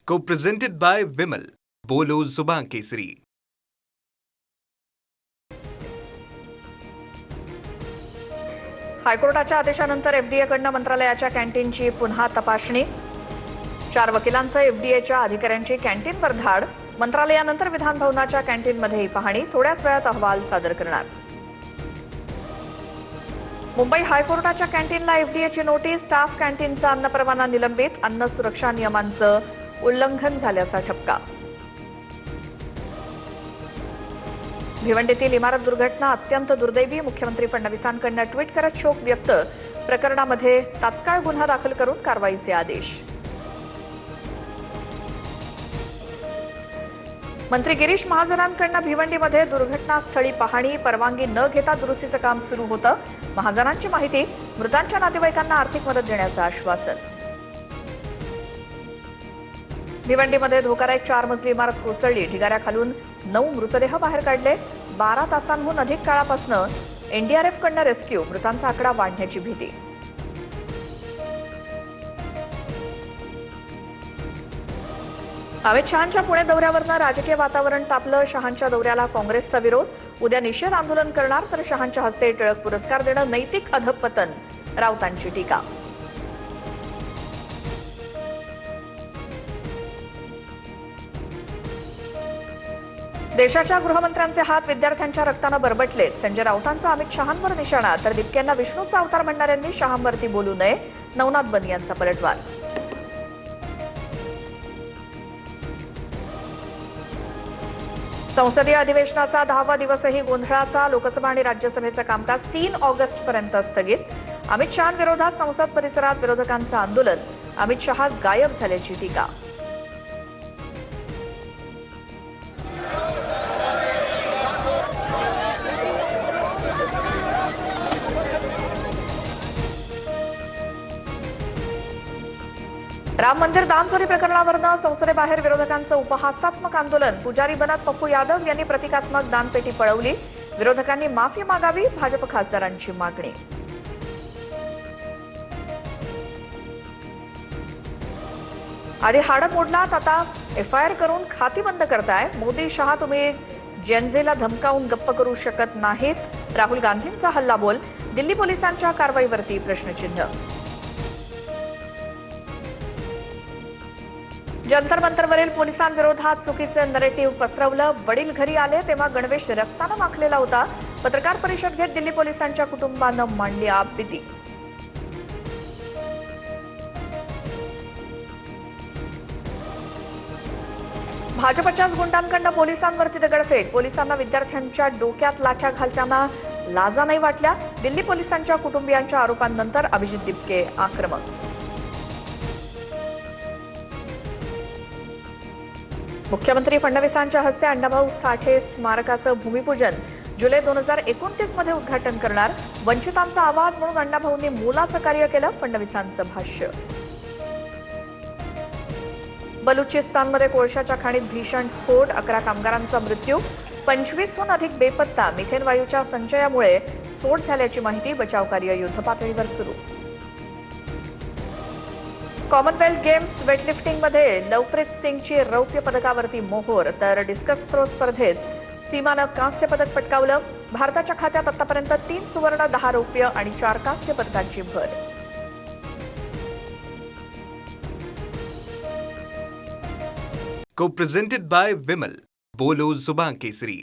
Co-presented by Vimal. बोलो जुबान केसरी. हायकोर्टाच्या आदेशानंतर एफडीएकडनं मंत्रालयाच्या कॅन्टीनची पुन्हा तपासणी. 4 वकिलांसह एफडीएच्या अधिकाऱ्यांची कॅन्टीनवर धाड. मंत्रालयानंतर विधान भवनाच्या कॅन्टीनमध्येही पाहणी. थोड्याच वेळात अहवाल सादर करणार. मुंबई हायकोर्टाच्या कॅन्टीनला एफडीएची नोटीस. स्टाफ कॅन्टीनचा अन्न परवाना निलंबित. अन्न सुरक्षा नियमांचं उल्लंघन झाल्याचा ठपका. भिवंडीतील इमारत दुर्घटना अत्यंत दुर्दैवी. मुख्यमंत्री फडणवीसांकडून ट्विट करत शोक व्यक्त. प्रकरणामध्ये तात्काळ गुन्हा दाखल करून कारवाईचे आदेश. मंत्री गिरीश महाजनांकडून भिवंडीमध्ये दुर्घटनास्थळी पाहणी. परवानगी न घेता दुरुस्तीचं काम सुरू होतं. महाजनांची माहिती. मृतांच्या नातेवाईकांना आर्थिक मदत देण्याचं आश्वासन. भिवंडीमध्ये धोकादायक 4 मजली इमारत कोसळली. ढिगाऱ्याखालून 9 मृतदेह बाहेर काढले. 12 तासांहून अधिक काळापासून एनडीआरएफकडून रेस्क्यू. मृतांचा आकडा वाढण्याची भीती. अमित शहांच्या पुणे दौऱ्यावरनं राजकीय वातावरण तापलं. शहांच्या दौऱ्याला काँग्रेसचा विरोध. उद्या निषेध आंदोलन करणार तर शहांच्या हस्ते टिळक पुरस्कार देणं नैतिक अधःपतन. राऊतांची टीका. देशाच्या गृहमंत्र्यांचे हात विद्यार्थ्यांच्या रक्तानं बरबटलेत. संजय राऊतांचा अमित शहांवर निशाणा. तर दिपक्यांना विष्णूचा अवतार म्हणणाऱ्यांनी शहांवरती बोलू नये. नवनाथ बन यांचा पलटवार. संसदीय अधिवेशनाचा 10वा दिवसही गोंधळाचा. लोकसभा आणि राज्यसभेचं कामकाज 3 ऑगस्टपर्यंत स्थगित. अमित शहांविरोधात संसद परिसरात विरोधकांचं आंदोलन. अमित शहा गायब झाल्याची टीका. राम मंदिर दानचोरी प्रकरणावरनं संसदेबाहेर विरोधकांचं उपहासात्मक आंदोलन. पुजारी बनत पप्पू यादव यांनी प्रतिकात्मक दानपेटी पळवली. विरोधकांनी माफी मागावी. भाजप खासदारांची मागणी. आधी हाडं मोडलात, आता एफआयआर करून खाती बंद करताय. मोदी शहा तुम्ही जेनझेला धमकावून गप्प करू शकत नाहीत. राहुल गांधींचा हल्लाबोल. दिल्ली पोलिसांच्या कारवाईवरती प्रश्नचिन्ह. जंतर मंतरवरील पोलिसांविरोधात चुकीचं नरेटिव्ह पसरवलं. वडील घरी आले तेव्हा गणवेश रक्तानं माखलेला होता. पत्रकार परिषद घेत दिल्ली पोलिसांच्या कुटुंबानं मांडली आपबीती. भाजपच्याच गुंडांकडनं पोलिसांवरती दगडफेक. पोलिसांना विद्यार्थ्यांच्या डोक्यात लाठ्या घालताना लाजा नाही वाटल्या. दिल्ली पोलिसांच्या कुटुंबियांच्या आरोपांनंतर अभिजित दिपके आक्रमक. मुख्यमंत्री फडणवीसांच्या हस्ते अण्णाभाऊ साठे स्मारकाचं भूमिपूजन. जुलै 2029 मध्ये उद्घाटन करणार. वंचितांचा आवाज म्हणून अण्णाभाऊंनी मोलाचं कार्य केलं. फडणवीसांचं भाष्य. बलुचिस्तानमध्ये कोळशाच्या खाणीत भीषण स्फोट. 11 कामगारांचा मृत्यू. 25हून अधिक बेपत्ता. मिथेन वायूच्या संचयामुळे स्फोट झाल्याची माहिती. बचावकार्य युद्धपातळीवर सुरू. कॉमनवेल्थ गेम्स वेटलिफ्टिंगमध्ये लवप्रीत सिंगची रौप्य पदकावरती मोहोर. तर डिस्कस थ्रो स्पर्धेत सीमानं कांस्य पदक पटकावलं. भारताच्या खात्यात आतापर्यंत 3 सुवर्ण, 10 रौप्य आणि 4 कांस्य पदकांची भर. Co-presented by Vimal. बोलो जुबान केसरी.